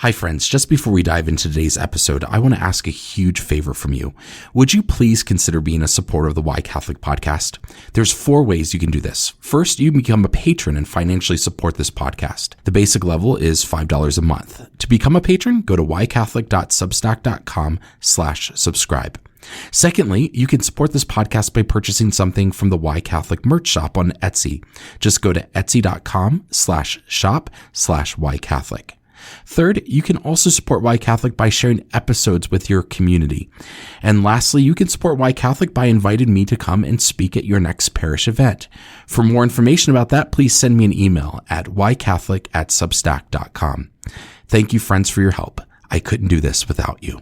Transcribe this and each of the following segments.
Hi friends, just before we dive into today's episode, I want to ask a huge favor from you. Would you please consider being a supporter of the Why Catholic podcast? There's 4 ways you can do this. First, you can become a patron and financially support this podcast. The basic level is $5 a month. To become a patron, go to whycatholic.substack.com/subscribe. Secondly, you can support this podcast by purchasing something from the Why Catholic merch shop on Etsy. Just go to etsy.com/shop/whycatholic. Third, you can also support Why Catholic by sharing episodes with your community. And lastly, you can support Why Catholic by inviting me to come and speak at your next parish event. For more information about that, please send me an email at whycatholic@substack.com. Thank you, friends, for your help. I couldn't do this without you.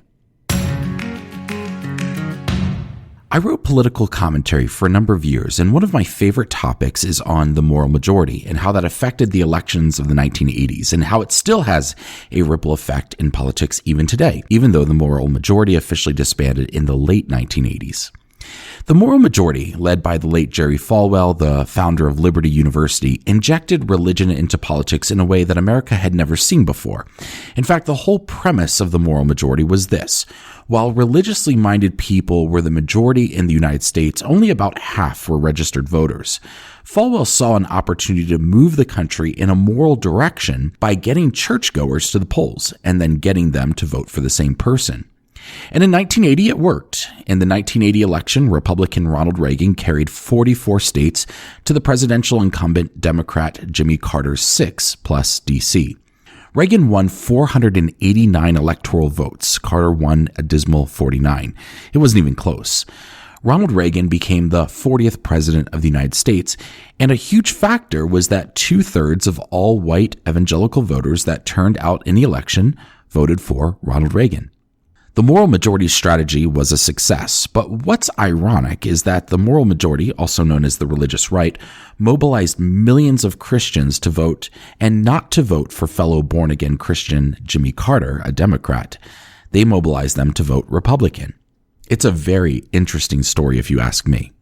I wrote political commentary for a number of years, and one of my favorite topics is on the moral majority and how that affected the elections of the 1980s and how it still has a ripple effect in politics even today, even though the moral majority officially disbanded in the late 1980s. The moral majority, led by the late Jerry Falwell, the founder of Liberty University, injected religion into politics in a way that America had never seen before. In fact, the whole premise of the moral majority was this. While religiously minded people were the majority in the United States, only about half were registered voters. Falwell saw an opportunity to move the country in a moral direction by getting churchgoers to the polls and then getting them to vote for the same person. And in 1980, it worked. In the 1980 election, Republican Ronald Reagan carried 44 states to the presidential incumbent Democrat Jimmy Carter's 6 plus DC. Reagan won 489 electoral votes. Carter won a dismal 49. It wasn't even close. Ronald Reagan became the 40th president of the United States, and a huge factor was that 2/3 of all white evangelical voters that turned out in the election voted for Ronald Reagan. The moral majority strategy was a success, but what's ironic is that the moral majority, also known as the religious right, mobilized millions of Christians to vote and not to vote for fellow born-again Christian Jimmy Carter, a Democrat. They mobilized them to vote Republican. It's a very interesting story if you ask me.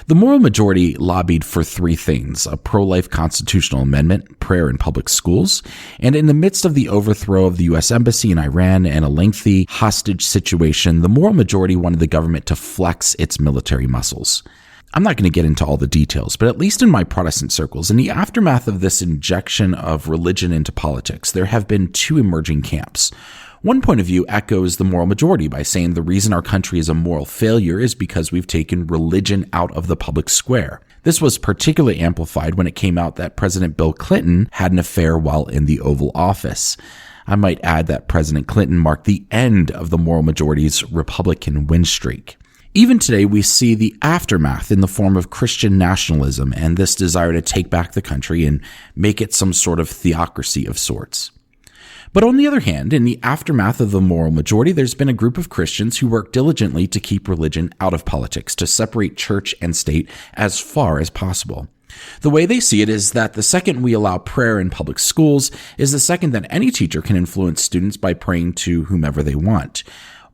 The moral majority lobbied for 3 things: a pro-life constitutional amendment, prayer in public schools, and in the midst of the overthrow of the U.S. Embassy in Iran and a lengthy hostage situation, the moral majority wanted the government to flex its military muscles. I'm not going to get into all the details, but at least in my Protestant circles, in the aftermath of this injection of religion into politics, there have been 2 emerging camps. One point of view echoes the moral majority by saying the reason our country is a moral failure is because we've taken religion out of the public square. This was particularly amplified when it came out that President Bill Clinton had an affair while in the Oval Office. I might add that President Clinton marked the end of the moral majority's Republican win streak. Even today, we see the aftermath in the form of Christian nationalism and this desire to take back the country and make it some sort of theocracy of sorts. But on the other hand, in the aftermath of the moral majority, there's been a group of Christians who work diligently to keep religion out of politics, to separate church and state as far as possible. The way they see it is that the second we allow prayer in public schools is the second that any teacher can influence students by praying to whomever they want.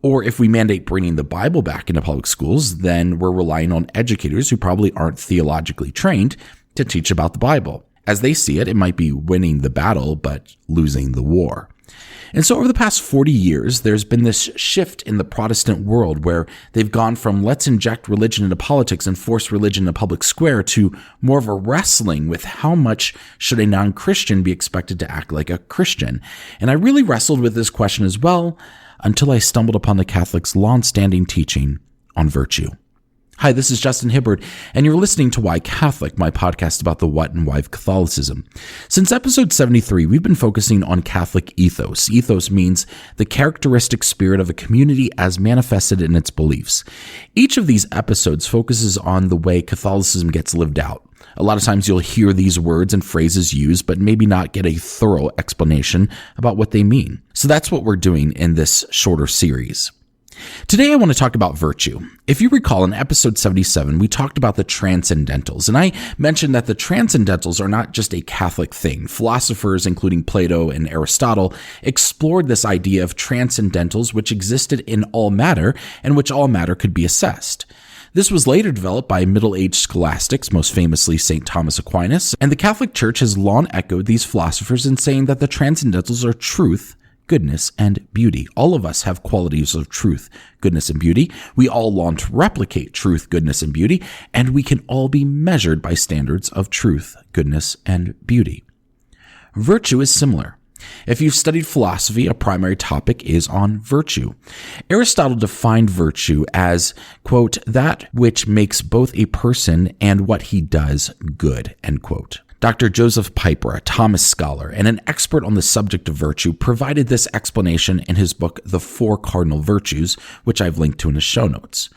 Or if we mandate bringing the Bible back into public schools, then we're relying on educators who probably aren't theologically trained to teach about the Bible. As they see it, it might be winning the battle, but losing the war. And so over the past 40 years, there's been this shift in the Protestant world where they've gone from let's inject religion into politics and force religion in the public square to more of a wrestling with how much should a non-Christian be expected to act like a Christian. And I really wrestled with this question as well until I stumbled upon the Catholics' longstanding teaching on virtue. Hi, this is Justin Hibbard, and you're listening to Why Catholic, my podcast about the what and why of Catholicism. Since episode 73, we've been focusing on Catholic ethos. Ethos means the characteristic spirit of a community as manifested in its beliefs. Each of these episodes focuses on the way Catholicism gets lived out. A lot of times you'll hear these words and phrases used, but maybe not get a thorough explanation about what they mean. So that's what we're doing in this shorter series. Today I want to talk about virtue. If you recall, in episode 77, we talked about the transcendentals, and I mentioned that the transcendentals are not just a Catholic thing. Philosophers, including Plato and Aristotle, explored this idea of transcendentals which existed in all matter and which all matter could be assessed. This was later developed by middle-aged scholastics, most famously St. Thomas Aquinas, and the Catholic Church has long echoed these philosophers in saying that the transcendentals are truth goodness, and beauty. All of us have qualities of truth, goodness, and beauty. We all long to replicate truth, goodness, and beauty, and we can all be measured by standards of truth, goodness, and beauty. Virtue is similar. If you've studied philosophy, a primary topic is on virtue. Aristotle defined virtue as, quote, that which makes both a person and what he does good, end quote. Dr. Joseph Piper, a Thomas scholar and an expert on the subject of virtue, provided this explanation in his book, The Four Cardinal Virtues, which I've linked to in the show notes.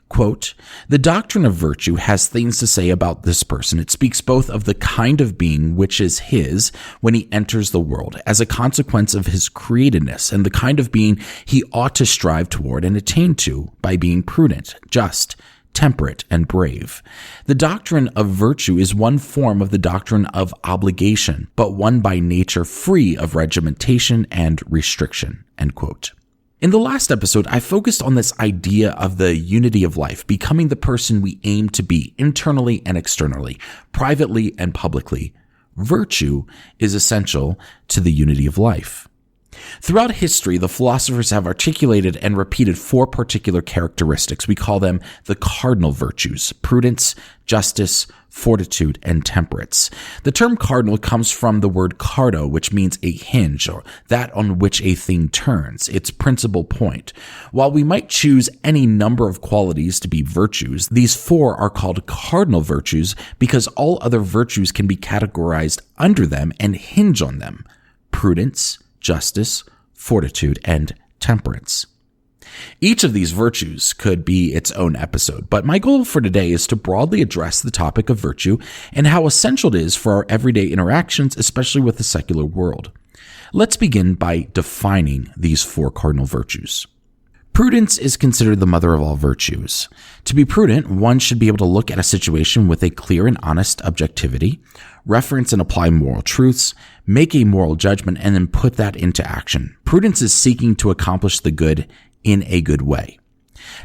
Quote, the doctrine of virtue has things to say about this person. It speaks both of the kind of being which is his when he enters the world as a consequence of his createdness, and the kind of being he ought to strive toward and attain to by being prudent, just, temperate, and brave. The doctrine of virtue is one form of the doctrine of obligation, but one by nature free of regimentation and restriction, end quote. In the last episode, I focused on this idea of the unity of life, becoming the person we aim to be internally and externally, privately and publicly. Virtue is essential to the unity of life. Throughout history, the philosophers have articulated and repeated four particular characteristics. We call them the cardinal virtues: prudence, justice, fortitude, and temperance. The term cardinal comes from the word cardo, which means a hinge, or that on which a thing turns, its principal point. While we might choose any number of qualities to be virtues, these four are called cardinal virtues because all other virtues can be categorized under them and hinge on them: prudence, justice, fortitude, and temperance. Each of these virtues could be its own episode, but my goal for today is to broadly address the topic of virtue and how essential it is for our everyday interactions, especially with the secular world. Let's begin by defining these four cardinal virtues. Prudence is considered the mother of all virtues. To be prudent, one should be able to look at a situation with a clear and honest objectivity, reference and apply moral truths, make a moral judgment, and then put that into action. Prudence is seeking to accomplish the good in a good way.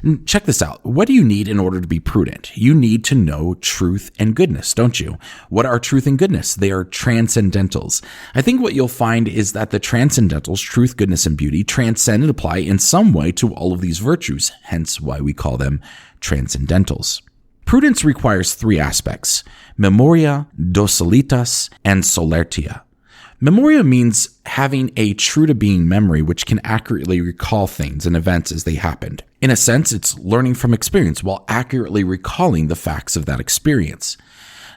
And check this out. What do you need in order to be prudent? You need to know truth and goodness, don't you? What are truth and goodness? They are transcendentals. I think what you'll find is that the transcendentals, truth, goodness, and beauty, transcend and apply in some way to all of these virtues, hence why we call them transcendentals. Prudence requires three aspects: memoria, docilitas, and solertia. Memoria means having a true-to-being memory which can accurately recall things and events as they happened. In a sense, it's learning from experience while accurately recalling the facts of that experience.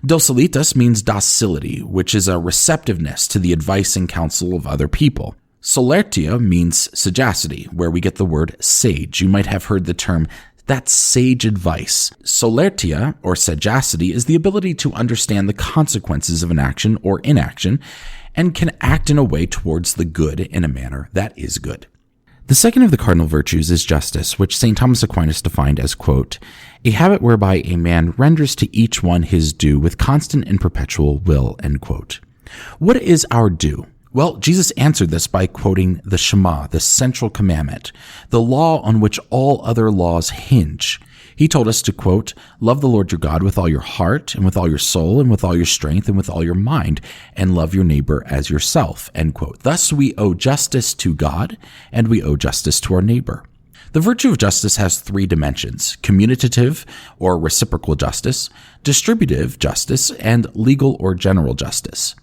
Docilitas means docility, which is a receptiveness to the advice and counsel of other people. Solertia means sagacity, where we get the word sage. You might have heard the term, that's sage advice. Solertia, or sagacity, is the ability to understand the consequences of an action or inaction and can act in a way towards the good in a manner that is good. The second of the cardinal virtues is justice, which St. Thomas Aquinas defined as, quote, a habit whereby a man renders to each one his due with constant and perpetual will, end quote. What is our due? Well, Jesus answered this by quoting the Shema, the central commandment, the law on which all other laws hinge. He told us to, quote, love the Lord your God with all your heart and with all your soul and with all your strength and with all your mind, and love your neighbor as yourself, end quote. Thus we owe justice to God and we owe justice to our neighbor. The virtue of justice has three dimensions: commutative or reciprocal justice, distributive justice, and legal or general justice.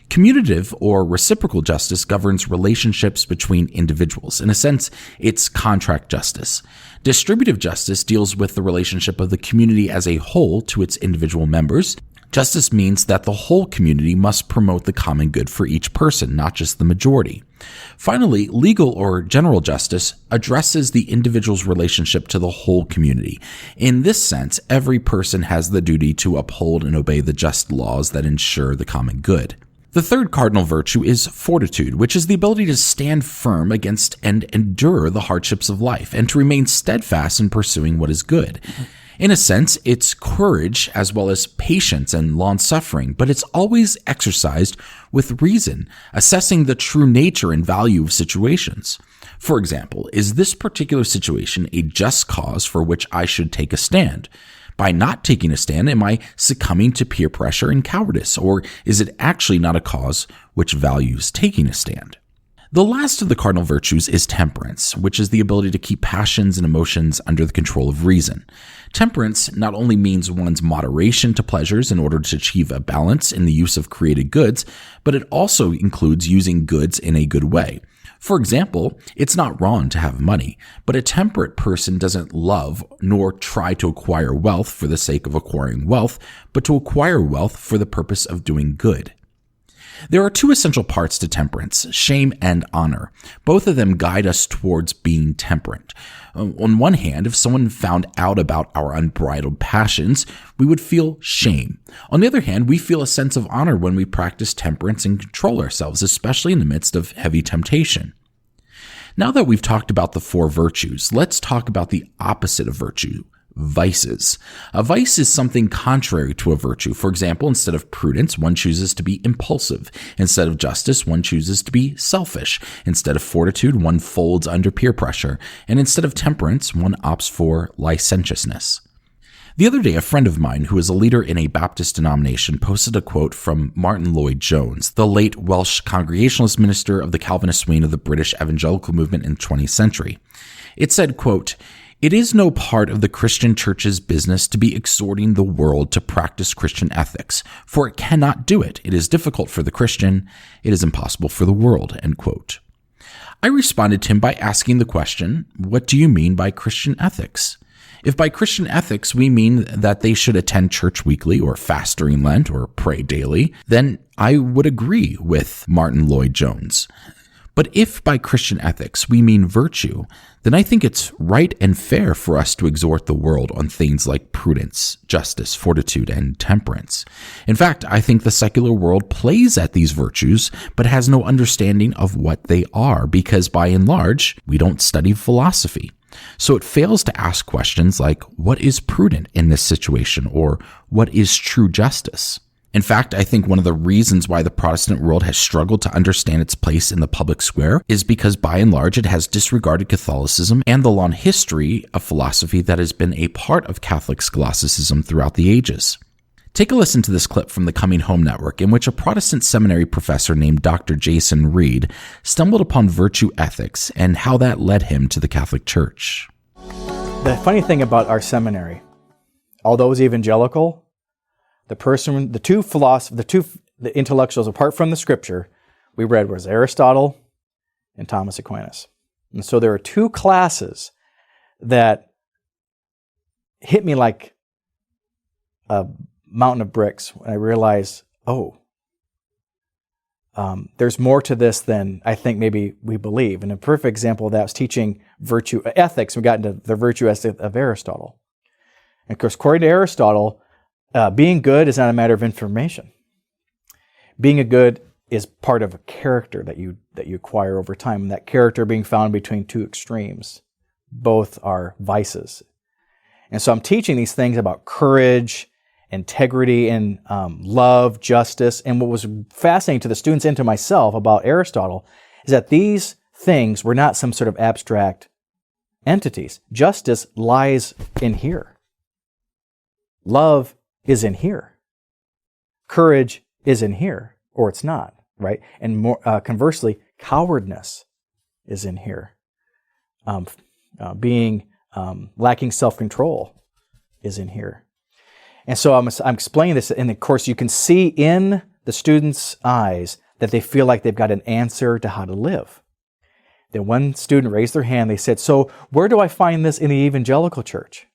Commutative or reciprocal justice governs relationships between individuals. In a sense, it's contract justice. Distributive justice deals with the relationship of the community as a whole to its individual members. Justice means that the whole community must promote the common good for each person, not just the majority. Finally, legal or general justice addresses the individual's relationship to the whole community. In this sense, every person has the duty to uphold and obey the just laws that ensure the common good. The third cardinal virtue is fortitude, which is the ability to stand firm against and endure the hardships of life and to remain steadfast in pursuing what is good. In a sense, it's courage as well as patience and long-suffering, but it's always exercised with reason, assessing the true nature and value of situations. For example, is this particular situation a just cause for which I should take a stand? By not taking a stand, am I succumbing to peer pressure and cowardice, or is it actually not a cause which values taking a stand? The last of the cardinal virtues is temperance, which is the ability to keep passions and emotions under the control of reason. Temperance not only means one's moderation to pleasures in order to achieve a balance in the use of created goods, but it also includes using goods in a good way. For example, it's not wrong to have money, but a temperate person doesn't love nor try to acquire wealth for the sake of acquiring wealth, but to acquire wealth for the purpose of doing good. There are two essential parts to temperance, shame and honor. Both of them guide us towards being temperate. On one hand, if someone found out about our unbridled passions, we would feel shame. On the other hand, we feel a sense of honor when we practice temperance and control ourselves, especially in the midst of heavy temptation. Now that we've talked about the four virtues, let's talk about the opposite of virtue. Vices. A vice is something contrary to a virtue. For example, instead of prudence, one chooses to be impulsive. Instead of justice, one chooses to be selfish. Instead of fortitude, one folds under peer pressure. And instead of temperance, one opts for licentiousness. The other day, a friend of mine who is a leader in a Baptist denomination posted a quote from Martin Lloyd-Jones, the late Welsh Congregationalist minister of the Calvinist wing of the British evangelical movement in the 20th century. It said, quote, "It is no part of the Christian church's business to be exhorting the world to practice Christian ethics, for it cannot do it. It is difficult for the Christian. It is impossible for the world." End quote. I responded to him by asking the question, what do you mean by Christian ethics? If by Christian ethics we mean that they should attend church weekly or fast during Lent or pray daily, then I would agree with Martin Lloyd-Jones. But if by Christian ethics we mean virtue, then I think it's right and fair for us to exhort the world on things like prudence, justice, fortitude, and temperance. In fact, I think the secular world plays at these virtues, but has no understanding of what they are, because by and large, we don't study philosophy. So it fails to ask questions like, what is prudent in this situation? Or what is true justice? In fact, I think one of the reasons why the Protestant world has struggled to understand its place in the public square is because by and large it has disregarded Catholicism and the long history of philosophy that has been a part of Catholic scholasticism throughout the ages. Take a listen to this clip from the Coming Home Network, in which a Protestant seminary professor named Dr. Jason Reed stumbled upon virtue ethics and how that led him to the Catholic Church. The funny thing about our seminary, although it was evangelical, the intellectuals apart from the scripture we read was Aristotle and Thomas Aquinas. And so there are two classes that hit me like a mountain of bricks when I realized, there's more to this than I think maybe we believe. And a perfect example of that was teaching virtue ethics. We got into the virtue ethics of Aristotle. And of course, according to Aristotle, being good is not a matter of information. Being a good is part of a character that you acquire over time. And that character being found between two extremes. Both are vices. And so I'm teaching these things about courage, integrity, and love, justice. And what was fascinating to the students and to myself about Aristotle is that these things were not some sort of abstract entities. Justice lies in here. Love is in here. Courage is in here, or it's not, right? And more conversely, cowardness is in here. Lacking self-control is in here. And so I'm explaining this, and of course you can see in the students' eyes that they feel like they've got an answer to how to live. Then one student raised their hand, they said, "So where do I find this in the evangelical church?"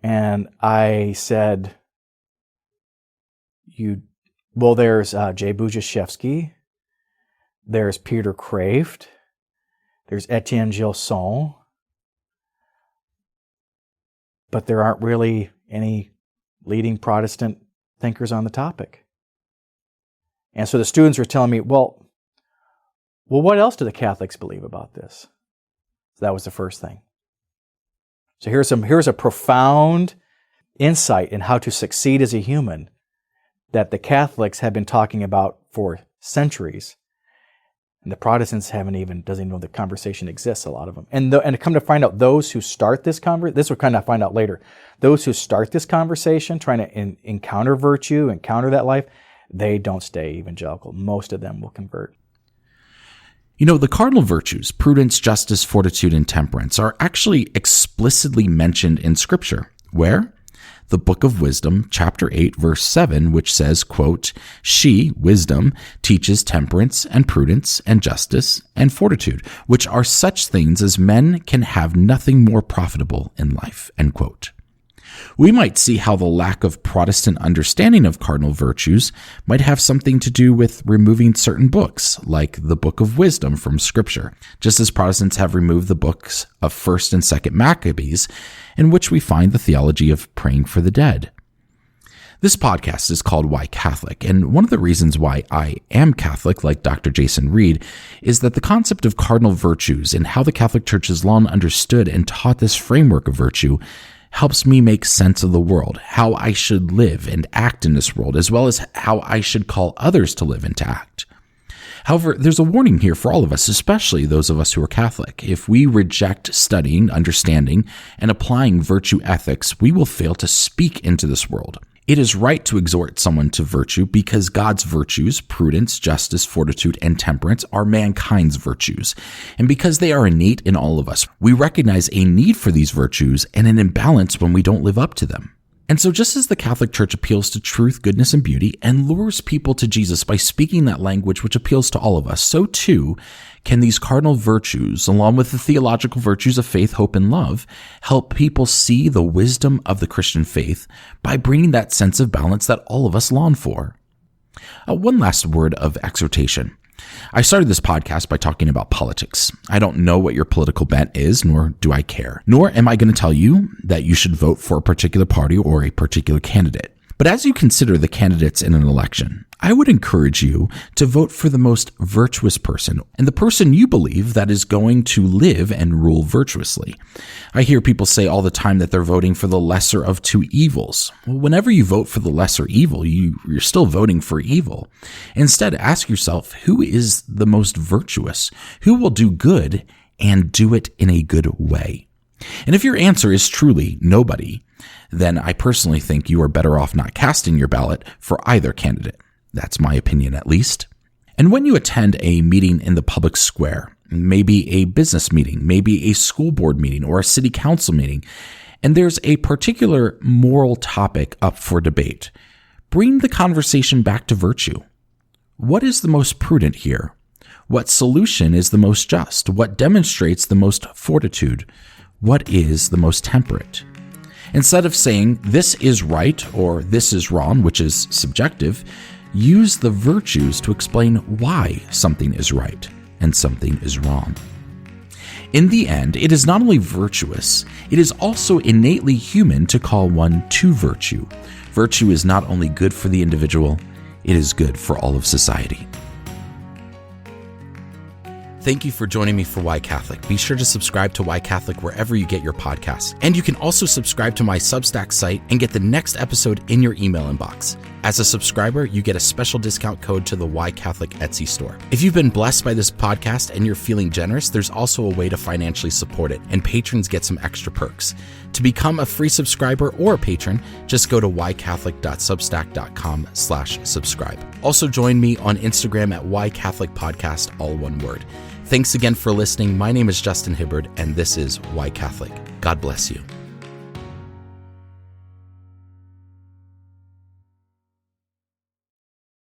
And I said, there's Jay Budziszewski, there's Peter Kraft, there's Etienne Gilson, but there aren't really any leading Protestant thinkers on the topic. And so the students were telling me, well, what else do the Catholics believe about this? So that was the first thing. So here's a profound insight in how to succeed as a human that the Catholics have been talking about for centuries. And the Protestants doesn't even know the conversation exists, a lot of them. And to come to find out, those who start this conversation, this we'll kind of find out later, those who start this conversation, trying to encounter virtue, encounter that life, they don't stay evangelical. Most of them will convert. You know, the cardinal virtues, prudence, justice, fortitude, and temperance, are actually explicitly mentioned in Scripture. Where? The Book of Wisdom, chapter 8, verse 7, which says, quote, "She, wisdom, teaches temperance and prudence and justice and fortitude, which are such things as men can have nothing more profitable in life," end quote. We might see how the lack of Protestant understanding of cardinal virtues might have something to do with removing certain books, like the Book of Wisdom from Scripture, just as Protestants have removed the books of 1st and 2nd Maccabees, in which we find the theology of praying for the dead. This podcast is called Why Catholic, and one of the reasons why I am Catholic, like Dr. Jason Reed, is that the concept of cardinal virtues and how the Catholic Church has long understood and taught this framework of virtue helps me make sense of the world, how I should live and act in this world, as well as how I should call others to live and to act. However, there's a warning here for all of us, especially those of us who are Catholic. If we reject studying, understanding, and applying virtue ethics, we will fail to speak into this world. It is right to exhort someone to virtue because God's virtues, prudence, justice, fortitude, and temperance, are mankind's virtues. And because they are innate in all of us, we recognize a need for these virtues and an imbalance when we don't live up to them. And so just as the Catholic Church appeals to truth, goodness, and beauty and lures people to Jesus by speaking that language which appeals to all of us, so too can these cardinal virtues, along with the theological virtues of faith, hope, and love, help people see the wisdom of the Christian faith by bringing that sense of balance that all of us long for. One last word of exhortation. I started this podcast by talking about politics. I don't know what your political bent is, nor do I care. Nor am I going to tell you that you should vote for a particular party or a particular candidate. But as you consider the candidates in an election, I would encourage you to vote for the most virtuous person and the person you believe that is going to live and rule virtuously. I hear people say all the time that they're voting for the lesser of two evils. Well, whenever you vote for the lesser evil, you're still voting for evil. Instead, ask yourself, who is the most virtuous? Who will do good and do it in a good way? And if your answer is truly nobody, then I personally think you are better off not casting your ballot for either candidate. That's my opinion, at least. And when you attend a meeting in the public square, maybe a business meeting, maybe a school board meeting or a city council meeting, and there's a particular moral topic up for debate, bring the conversation back to virtue. What is the most prudent here? What solution is the most just? What demonstrates the most fortitude? What is the most temperate? Instead of saying this is right or this is wrong, which is subjective, use the virtues to explain why something is right and something is wrong. In the end, it is not only virtuous, it is also innately human to call one to virtue. Virtue is not only good for the individual, it is good for all of society. Thank you for joining me for Why Catholic. Be sure to subscribe to Why Catholic wherever you get your podcasts. And you can also subscribe to my Substack site and get the next episode in your email inbox. As a subscriber, you get a special discount code to the Why Catholic Etsy store. If you've been blessed by this podcast and you're feeling generous, there's also a way to financially support it, and patrons get some extra perks. To become a free subscriber or a patron, just go to whycatholic.substack.com/subscribe. Also join me on Instagram at Why Catholic Podcast, all one word. Thanks again for listening. My name is Justin Hibbard, and this is Why Catholic. God bless you.